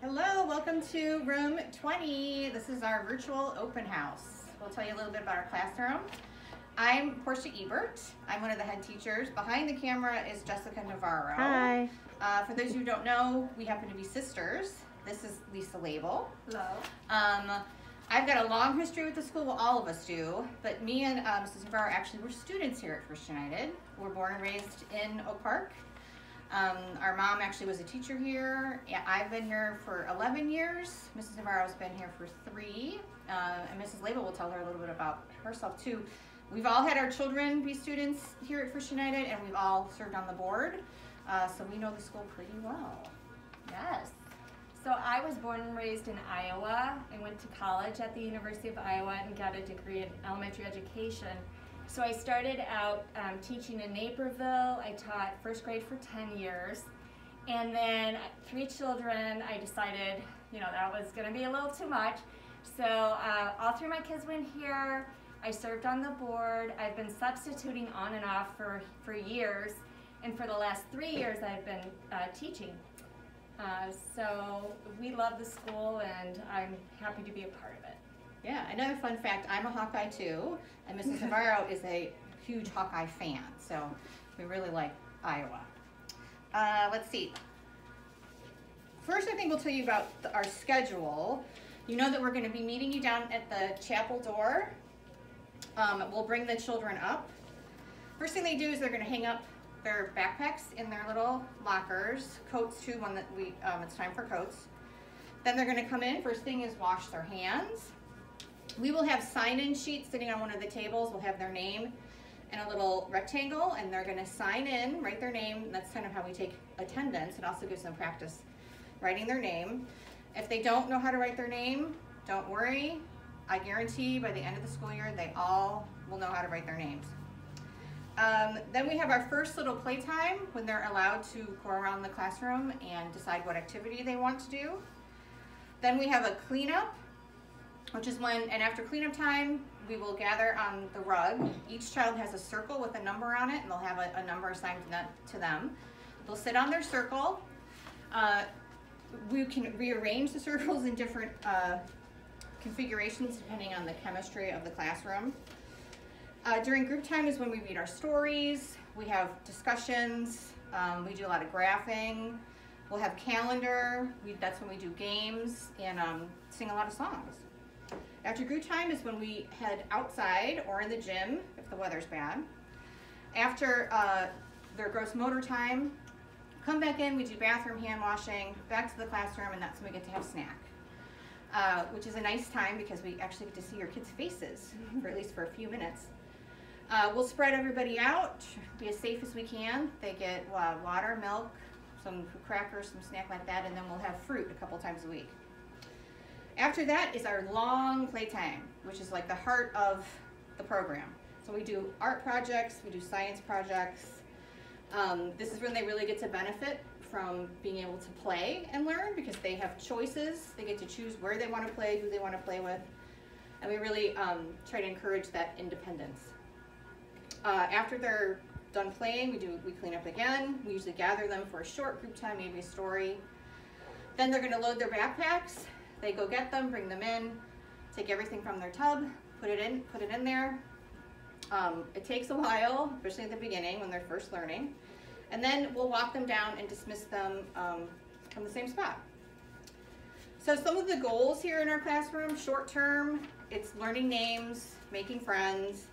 Hello, welcome to room 20. This is our virtual open house. We'll tell you a little bit about our classroom. I'm Portia Ebert. I'm one of the head teachers. Behind the camera is Jessica Navarro. Hi. For those who don't know, we happen to be sisters. This is Lisa Label. Hello. I've got a long history with the school, well, all of us do, but me and Mrs. Navarro actually were students here at First United. We're born and raised in Oak Park. Our mom actually was a teacher here. I've been here for 11 years. Mrs. Navarro's been here for 3. And Mrs. Label will tell her a little bit about herself too. We've all had our children be students here at First United, and we've all served on the board. So we know the school pretty well. Yes. So I was born and raised in Iowa. I went to college at the University of Iowa and got a degree in elementary education. So I started out teaching in Naperville. I taught first grade for 10 years. And then 3 children, I decided, that was gonna be a little too much. So all 3 of my kids went here. I served on the board. I've been substituting on and off for years. And for the last 3 years, I've been teaching. So we love the school, and I'm happy to be a part of it. Yeah, another fun fact, I'm a Hawkeye too, and Mrs. Navarro is a huge Hawkeye fan, so we really like Iowa. Let's see. First, I think we'll tell you about our schedule. You know that we're going to be meeting you down at the chapel door. We'll bring the children up. First thing they do is they're going to hang up their backpacks in their little lockers, coats too, one that it's time for coats. Then they're going to come in. First thing is wash their hands. We will have sign-in sheets sitting on one of the tables. We'll have their name in a little rectangle, and they're going to sign in, write their name. That's kind of how we take attendance. It also gives them practice writing their name. If they don't know how to write their name, don't worry. I guarantee by the end of the school year, they all will know how to write their names. Then we have our first little playtime when they're allowed to go around the classroom and decide what activity they want to do. Then we have a cleanup, which is when, and after cleanup time, we will gather on the rug. Each child has a circle with a number on it, and they'll have a number assigned to them. They'll sit on their circle. We can rearrange the circles in different configurations depending on the chemistry of the classroom. During group time is when we read our stories, we have discussions, we do a lot of graphing, we'll have calendar, that's when we do games, and sing a lot of songs. After group time is when we head outside or in the gym if the weather's bad. After their gross motor time, come back in, we do bathroom, hand washing, back to the classroom, and that's when we get to have snack. Which is a nice time because we actually get to see your kids' faces, for at least for a few minutes. We'll spread everybody out, be as safe as we can. They get water, milk, some crackers, some snack like that, and then we'll have fruit a couple times a week. After that is our long playtime, which is like the heart of the program. So we do art projects, we do science projects. This is when they really get to benefit from being able to play and learn because they have choices. They get to choose where they want to play, who they want to play with. And we really try to encourage that independence. After they're done playing, we clean up again. We usually gather them for a short group time, maybe a story. Then they're going to load their backpacks. They go get them, bring them in, take everything from their tub, put it in there. It takes a while, especially at the beginning when they're first learning. And then we'll walk them down and dismiss them from the same spot. So some of the goals here in our classroom, short term, it's learning names, making friends,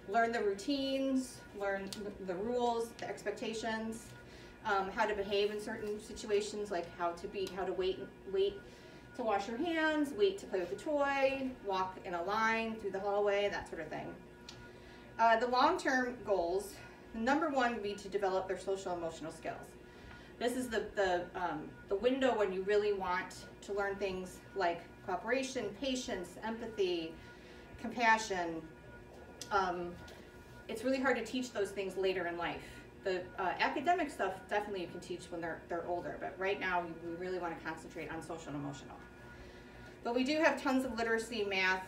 learn the routines, learn the rules, the expectations, how to behave in certain situations, like how to wait to wash your hands, wait to play with a toy, walk in a line through the hallway, that sort of thing. The long-term goals, number 1 would be to develop their social emotional skills. This is the window when you really want to learn things like cooperation, patience, empathy, compassion. It's really hard to teach those things later in life. The academic stuff, definitely you can teach when they're older, but right now we really want to concentrate on social and emotional. But we do have tons of literacy, math,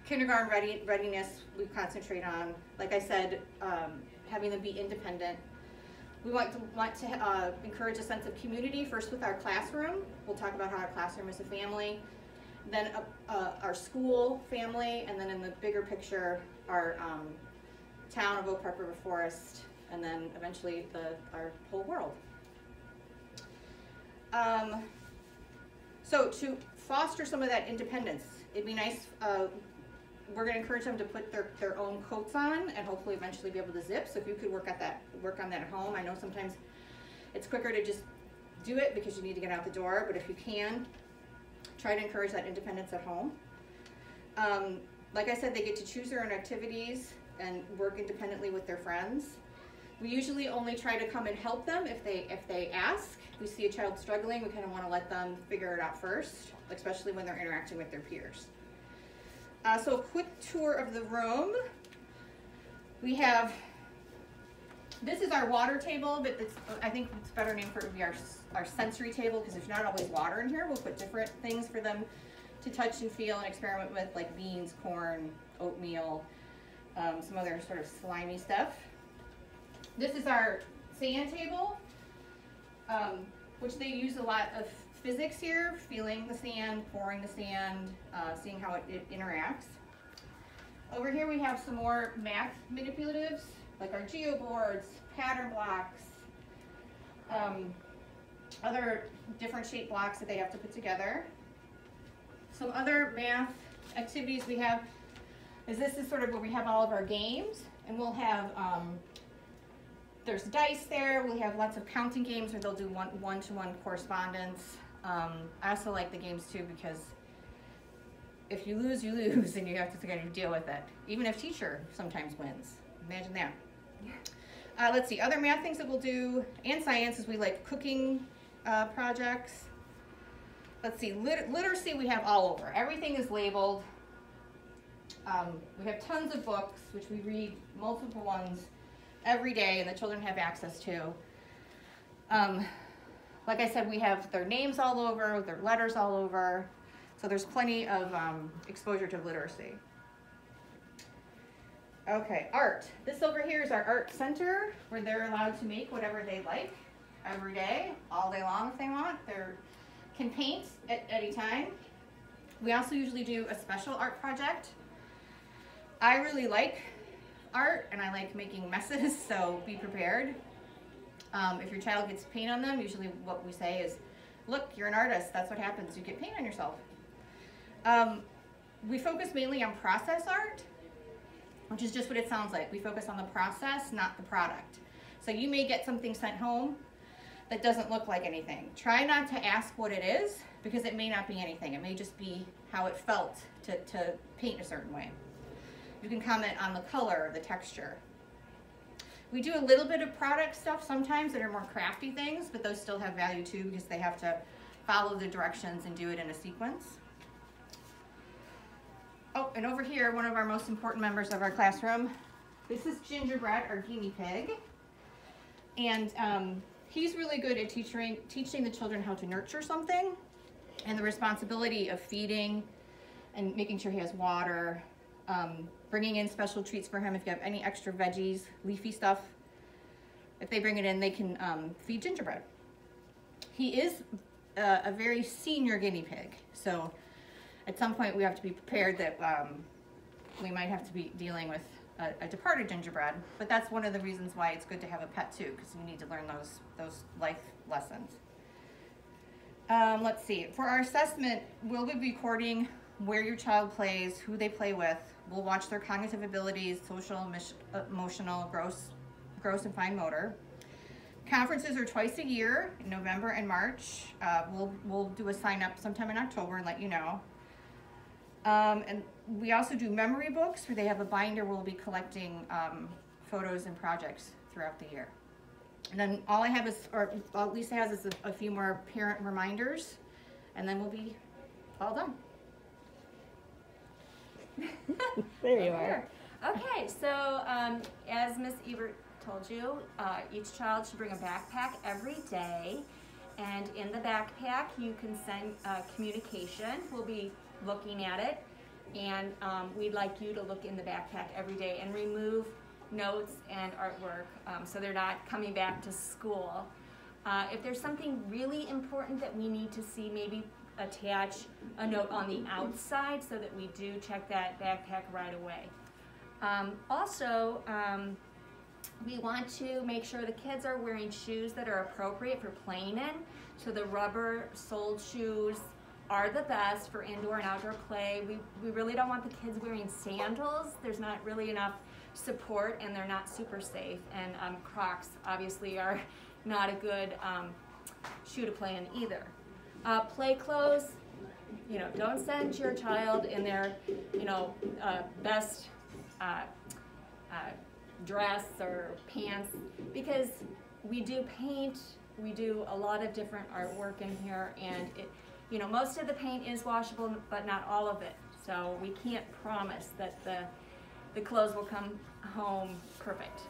kindergarten readiness we concentrate on. Like I said, having them be independent. We want to encourage a sense of community, first with our classroom. We'll talk about how our classroom is a family, then our school family, and then in the bigger picture, our town of Oak Park River Forest, and then eventually our whole world. So to foster some of that independence, it'd be nice, we're going to encourage them to put their own coats on and hopefully eventually be able to zip. So if you could work on that at home. I know sometimes it's quicker to just do it because you need to get out the door, but if you can, try to encourage that independence at home. Like I said, they get to choose their own activities and work independently with their friends. We usually only try to come and help them if they ask. If we see a child struggling, we kind of want to let them figure it out first, especially when they're interacting with their peers. So a quick tour of the room. We have, this is our water table, but I think it's a better name for it would be our sensory table, because there's not always water in here. We'll put different things for them to touch and feel and experiment with, like beans, corn, oatmeal, some other sort of slimy stuff. This is our sand table, which they use a lot of physics here, feeling the sand, pouring the sand, seeing how it interacts. Over here we have some more math manipulatives, like our geoboards, pattern blocks, other different shaped blocks that they have to put together. Some other math activities we have is this is sort of where we have all of our games, and we'll have there's dice there. We have lots of counting games where they'll do one-to-one correspondence. I also like the games too because if you lose, you lose, and you have to kind of deal with it. Even if teacher sometimes wins. Imagine that. Let's see, other math things that we'll do, and science, is we like cooking projects. Let's see, literacy we have all over. Everything is labeled. We have tons of books, which we read multiple ones every day, and the children have access to. Like I said, we have their names all over, their letters all over, so there's plenty of exposure to literacy. Okay, art. This over here is our art center, where they're allowed to make whatever they like every day, all day long if they want. They can paint at any time. We also usually do a special art project. I really like art, and I like making messes, so be prepared. If your child gets paint on them, usually what we say is, look, you're an artist, that's what happens, you get paint on yourself. We focus mainly on process art, which is just what it sounds like. We focus on the process, not the product. So you may get something sent home that doesn't look like anything. Try not to ask what it is, because it may not be anything. It may just be how it felt to paint a certain way. You can comment on the color, the texture. We do a little bit of product stuff sometimes that are more crafty things, but those still have value too, because they have to follow the directions and do it in a sequence. Oh, and over here, one of our most important members of our classroom, this is Gingerbread, our guinea pig. And he's really good at teaching the children how to nurture something, and the responsibility of feeding and making sure he has water, bringing in special treats for him if you have any extra veggies, leafy stuff. If they bring it in, they can feed Gingerbread. He is a very senior guinea pig, so at some point we have to be prepared that we might have to be dealing with a departed Gingerbread, but that's one of the reasons why it's good to have a pet too, because we need to learn those life lessons. Let's see, for our assessment, we'll be recording where your child plays, who they play with. We'll watch their cognitive abilities, social, emotional, gross and fine motor. Conferences are twice a year, in November and March. We'll do a sign up sometime in October and let you know. And we also do memory books, where they have a binder where we'll be collecting photos and projects throughout the year. And then all I have is, or all Lisa has, is a few more parent reminders, and then we'll be all done. There you are. Okay, so as Miss Ebert told you, each child should bring a backpack every day, and in the backpack you can send communication. We'll be looking at it, and we'd like you to look in the backpack every day and remove notes and artwork, so they're not coming back to school. If there's something really important that we need to see, maybe attach a note on the outside so that we do check that backpack right away. Also, we want to make sure the kids are wearing shoes that are appropriate for playing in. So the rubber-soled shoes are the best for indoor and outdoor play. We really don't want the kids wearing sandals. There's not really enough support and they're not super safe. And Crocs obviously are not a good shoe to play in either. Play clothes, don't send your child in their, best dress or pants, because we do paint, we do a lot of different artwork in here, and most of the paint is washable, but not all of it. So we can't promise that the clothes will come home perfect.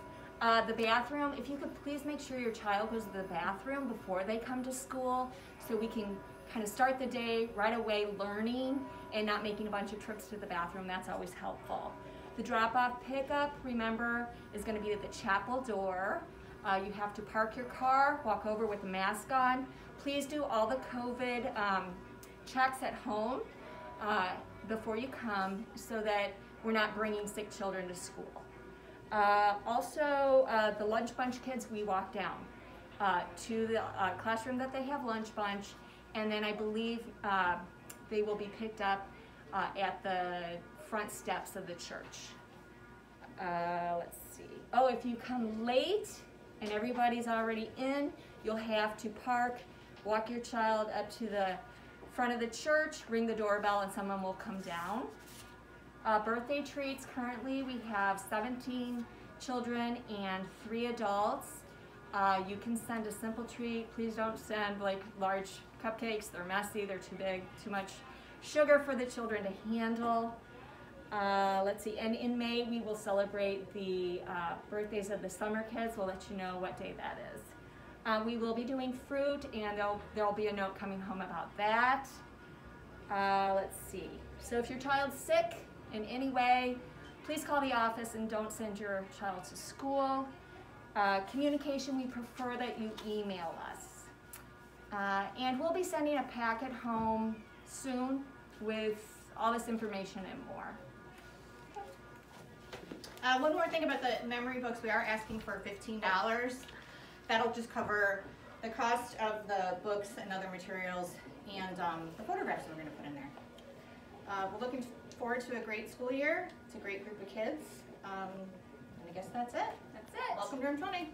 The bathroom, if you could please make sure your child goes to the bathroom before they come to school, so we can kind of start the day right away learning and not making a bunch of trips to the bathroom. That's always helpful. The drop-off pickup, remember, is going to be at the chapel door. You have to park your car, walk over with a mask on. Please do all the COVID checks at home before you come, so that we're not bringing sick children to school. Also, the lunch bunch kids, we walk down to the classroom that they have lunch bunch, and then I believe they will be picked up at the front steps of the church. Let's see. Oh, if you come late and everybody's already in, you'll have to park, walk your child up to the front of the church, ring the doorbell, and someone will come down. Birthday treats, currently we have 17 children and 3 adults. You can send a simple treat. Please don't send like large cupcakes. They're messy, they're too big, too much sugar for the children to handle. Let's see, and in May we will celebrate the birthdays of the summer kids. We'll let you know what day that is. We will be doing fruit, and there'll be a note coming home about that. Let's see, so if your child's sick in any way, please call the office and don't send your child to school. Communication, we prefer that you email us. And we'll be sending a packet home soon with all this information and more. One more thing about the memory books, we are asking for $15. That'll just cover the cost of the books and other materials and the photographs that we're going to put in there. We're looking forward to a great school year. It's a great group of kids. And I guess that's it. That's it. Welcome to Room 20.